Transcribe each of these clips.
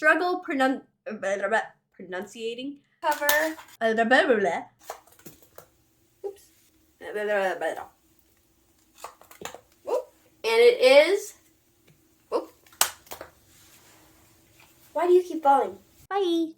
struggle pronunciating cover. Oops. And it is. Whoop. Why do you keep falling? Bye.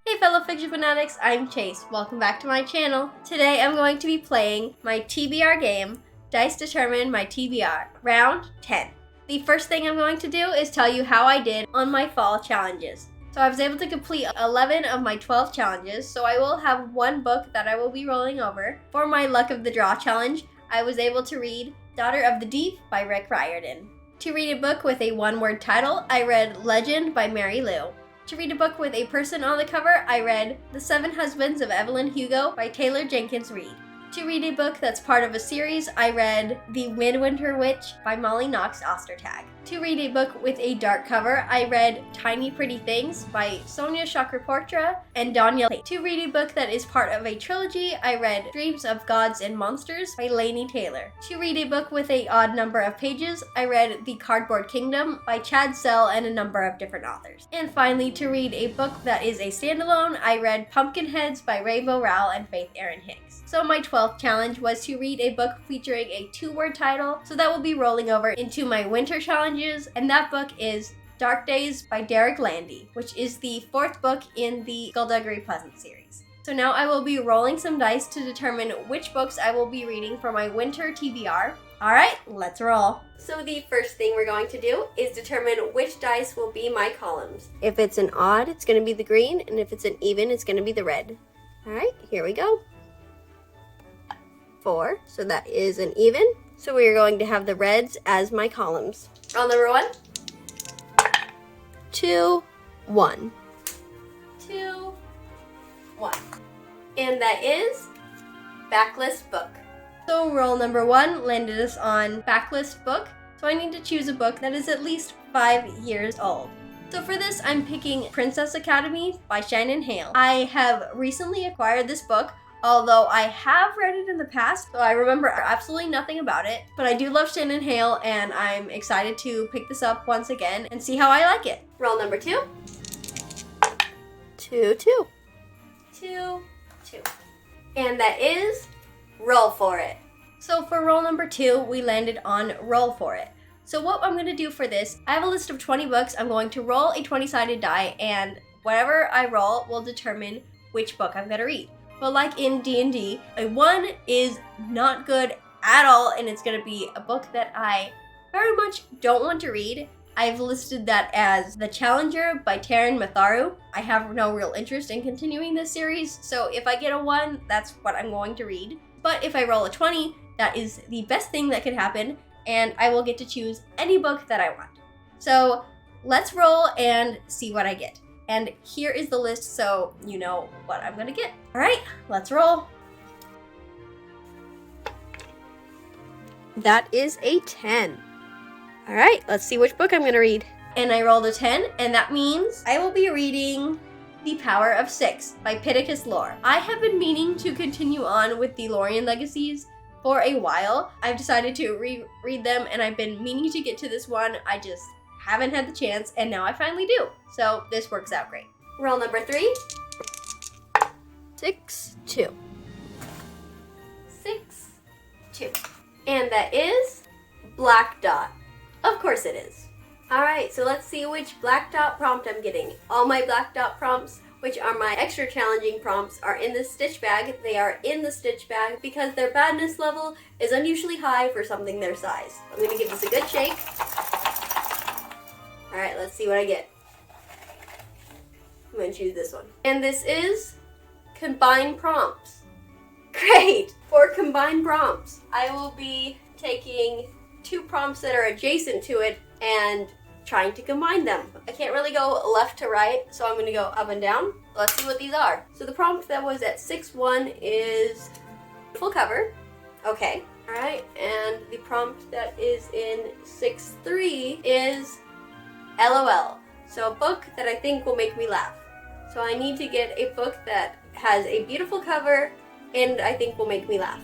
Hey fellow fiction fanatics, I'm Chase. Welcome back to my channel. Today I'm going to be playing my TBR game, Dice Determine My TBR, round 10. The first thing I'm going to do is tell you how I did on my fall challenges. So I was able to complete 11 of my 12 challenges, so I will have one book that I will be rolling over. For my Luck of the Draw challenge, I was able to read Daughter of the Deep by Rick Riordan. To read a book with a one-word title, I read Legend by Mary Lou. To read a book with a person on the cover, I read The Seven Husbands of Evelyn Hugo by Taylor Jenkins Reid. To read a book that's part of a series, I read The Midwinter Witch by Molly Knox Ostertag. To read a book with a dark cover, I read Tiny Pretty Things by Sonia Chakraborty and Danya Tate. To read a book that is part of a trilogy, I read Dreams of Gods and Monsters by Laini Taylor. To read a book with an odd number of pages, I read The Cardboard Kingdom by Chad Sell and a number of different authors. And finally, to read a book that is a standalone, I read Pumpkinheads by Rainbow Rowell and Faith Erin Hicks. So my 12th challenge was to read a book featuring a two-word title, so that will be rolling over into my winter challenges, and that book is Dark Days by Derek Landy, which is the 4th book in the Skullduggery Pleasant series. So now I will be rolling some dice to determine which books I will be reading for my winter TBR. Alright, let's roll. So the first thing we're going to do is determine which dice will be my columns. If it's an odd, it's going to be the green, and if it's an even, it's going to be the red. Alright, here we go. 4, so that is an even. So we are going to have the reds as my columns. Roll number 1. 2, 1. 2, 1. And that is backlist book. So roll number 1 landed us on backlist book. So I need to choose a book that is at least 5 years old. So for this, I'm picking Princess Academy by Shannon Hale. I have recently acquired this book, although I have read it in the past, so I remember absolutely nothing about it. But I do love Shannon Hale, and I'm excited to pick this up once again and see how I like it. Roll number 2. 2, 2. 2, 2. And that is Roll For It. So for roll number 2, we landed on Roll For It. So what I'm going to do for this, I have a list of 20 books. I'm going to roll a 20-sided die, and whatever I roll will determine which book I'm going to read. But like in D&D, a 1 is not good at all, and it's going to be a book that I very much don't want to read. I've listed that as The Challenger by Taryn Matharu. I have no real interest in continuing this series, so if I get a 1, that's what I'm going to read. But if I roll a 20, that is the best thing that could happen, and I will get to choose any book that I want. So let's roll and see what I get. And here is the list, so you know what I'm gonna get. All right, let's roll. That is a 10. All right, let's see which book I'm gonna read. And I rolled a 10, and that means I will be reading The Power of Six by Pittacus Lore. I have been meaning to continue on with the Lorien Legacies for a while. I've decided to reread them, and I've been meaning to get to this one. I just haven't had the chance, and now I finally do. So this works out great. Roll number 3. 6, 2. 6, 2. And that is Black Dot. Of course it is. Alright, so let's see which Black Dot prompt I'm getting. All my Black Dot prompts, which are my extra challenging prompts, are in the stitch bag. They are in the stitch bag because their badness level is unusually high for something their size. I'm going to give this a good shake. Alright, let's see what I get. I'm going to choose this one. And this is Combined Prompts. Great! For Combined Prompts, I will be taking 2 prompts that are adjacent to it and trying to combine them. I can't really go left to right, so I'm going to go up and down. Let's see what these are. So the prompt that was at 6-1 is full cover. Okay. Alright, and the prompt that is in 6-3 is LOL. So a book that I think will make me laugh. So I need to get a book that has a beautiful cover and I think will make me laugh.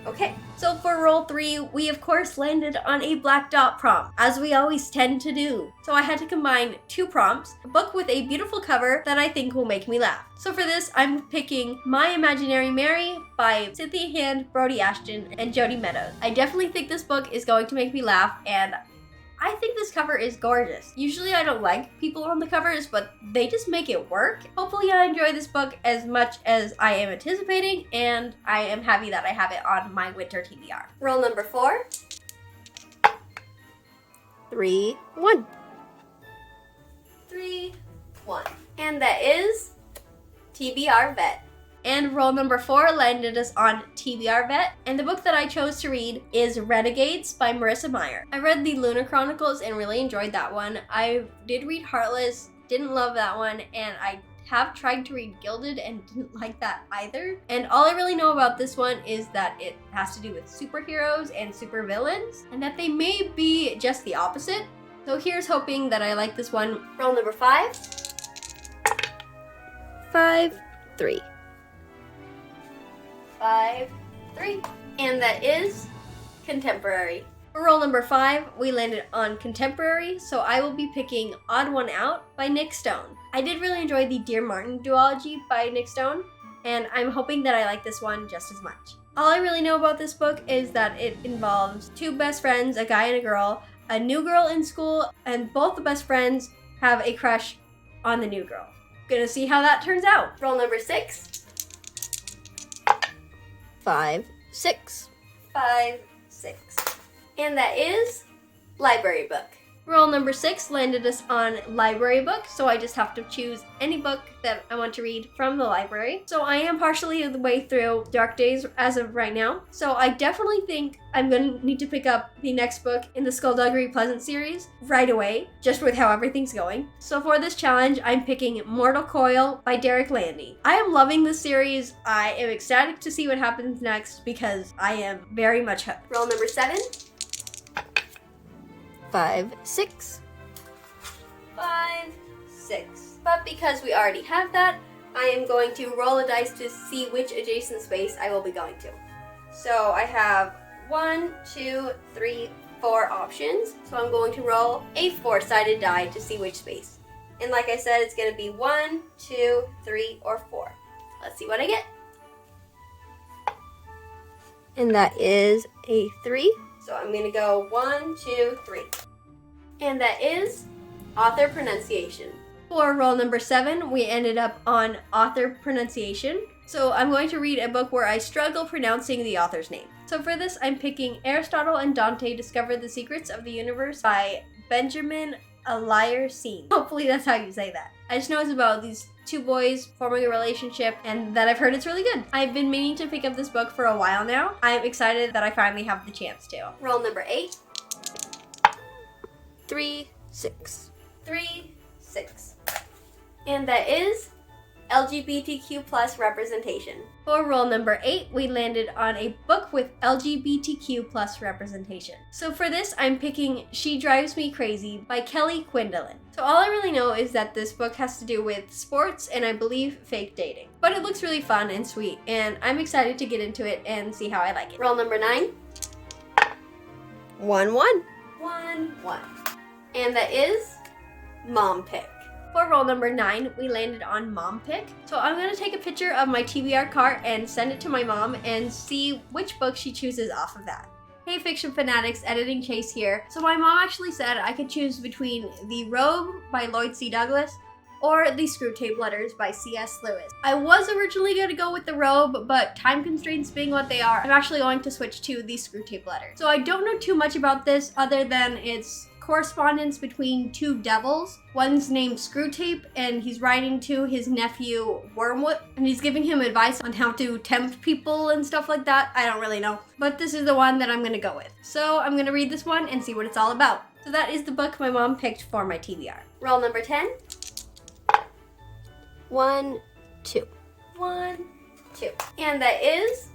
Okay, so for roll 3, we of course landed on a black dot prompt, as we always tend to do. So I had to combine 2 prompts, a book with a beautiful cover that I think will make me laugh. So for this, I'm picking My Imaginary Mary by Cynthia Hand, Brody Ashton, and Jody Meadows. I definitely think this book is going to make me laugh, and I think this cover is gorgeous. Usually I don't like people on the covers, but they just make it work. Hopefully I enjoy this book as much as I am anticipating, and I am happy that I have it on my winter TBR. Roll number 4. 3, 1. 3, 1. And that is TBR Vet. And roll number 4 landed us on TBR Vet, and the book that I chose to read is Renegades by Marissa Meyer. I read the Lunar Chronicles and really enjoyed that one. I did read Heartless, didn't love that one, and I have tried to read Gilded and didn't like that either. And all I really know about this one is that it has to do with superheroes and supervillains, and that they may be just the opposite. So here's hoping that I like this one. Roll number 5. 5, 3. 5, 3. And that is Contemporary. For roll number 5, we landed on Contemporary, so I will be picking Odd One Out by Nick Stone. I did really enjoy the Dear Martin duology by Nick Stone, and I'm hoping that I like this one just as much. All I really know about this book is that it involves 2 best friends, a guy and a girl, a new girl in school, and both the best friends have a crush on the new girl. Gonna see how that turns out. Roll number 6. 5, 6. 5, 6. And that is Library Book. Roll number 6 landed us on Library Book, so I just have to choose any book that I want to read from the library. So I am partially the way through Dark Days as of right now, so I definitely think I'm going to need to pick up the next book in the Skullduggery Pleasant series right away, just with how everything's going. So for this challenge, I'm picking Mortal Coil by Derek Landy. I am loving this series. I am excited to see what happens next because I am very much hooked. Roll number 7. 5, 6. 5, 6. But because we already have that, I am going to roll a dice to see which adjacent space I will be going to. So I have 1, 2, 3, 4 options. So I'm going to roll a 4-sided die to see which space. And like I said, it's going to be 1, 2, 3, or 4. Let's see what I get. And that is a 3. So I'm going to go 1, 2, 3. And that is author pronunciation. For roll number 7, we ended up on author pronunciation. So I'm going to read a book where I struggle pronouncing the author's name. So for this, I'm picking Aristotle and Dante Discover the Secrets of the Universe by Benjamin Eliasine. Hopefully that's how you say that. I just know it's about these 2 boys forming a relationship and that I've heard it's really good. I've been meaning to pick up this book for a while now. I'm excited that I finally have the chance to. Roll number 8. 3, 6. 3, 6. And that is LGBTQ plus representation. For roll number 8, we landed on a book with LGBTQ plus representation. So for this, I'm picking She Drives Me Crazy by Kelly Quinlan. So all I really know is that this book has to do with sports and I believe fake dating. But it looks really fun and sweet, and I'm excited to get into it and see how I like it. Roll number 9. 1, 1. 1, 1. And that is Mom Pick. For roll number 9, we landed on Mom Pick. So I'm going to take a picture of my TBR cart and send it to my mom and see which book she chooses off of that. Hey Fiction Fanatics, Editing Chase here. So my mom actually said I could choose between The Robe by Lloyd C. Douglas or The Screwtape Letters by C.S. Lewis. I was originally going to go with The Robe, but time constraints being what they are, I'm actually going to switch to The Screwtape Letters. So I don't know too much about this other than it's correspondence between 2 devils. One's named Screwtape, and he's writing to his nephew Wormwood, and he's giving him advice on how to tempt people and stuff like that. I don't really know, but this is the one that I'm gonna go with. So I'm gonna read this one and see what it's all about. So that is the book my mom picked for my TBR. Roll number 10. 1, 2. 1, 2. And that is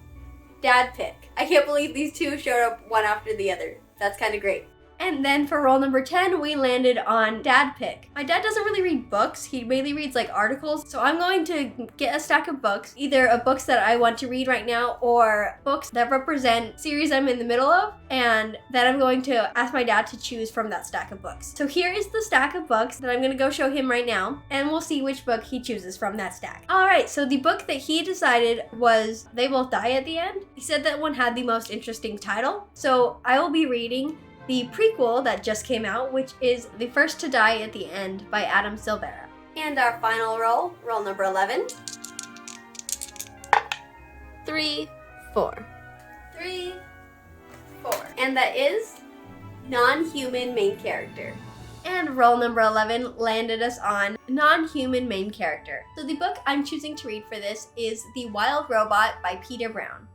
Dad Pick. I can't believe these 2 showed up one after the other. That's kind of great. And then for roll number 10, we landed on dad pick. My dad doesn't really read books. He mainly reads like articles. So I'm going to get a stack of books, either of books that I want to read right now or books that represent series I'm in the middle of. And then I'm going to ask my dad to choose from that stack of books. So here is the stack of books that I'm going to go show him right now. And we'll see which book he chooses from that stack. All right, so the book that he decided was They Both Die at the End. He said that one had the most interesting title. So I will be reading the prequel that just came out, which is The First to Die at the End by Adam Silvera. And our final roll, roll number 11. 3, 4. 3, 4. And that is non-human main character. And roll number 11 landed us on non-human main character. So the book I'm choosing to read for this is The Wild Robot by Peter Brown.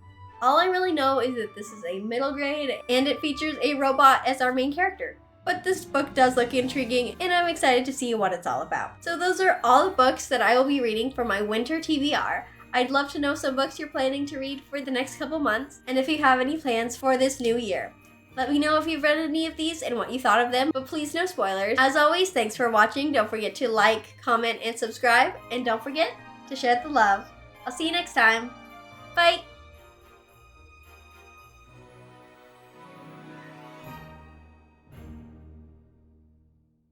All I really know is that this is a middle grade and it features a robot as our main character. But this book does look intriguing and I'm excited to see what it's all about. So those are all the books that I will be reading for my winter TBR. I'd love to know some books you're planning to read for the next couple months and if you have any plans for this new year. Let me know if you've read any of these and what you thought of them, but please no spoilers. As always, thanks for watching. Don't forget to like, comment, and subscribe. And don't forget to share the love. I'll see you next time. Bye!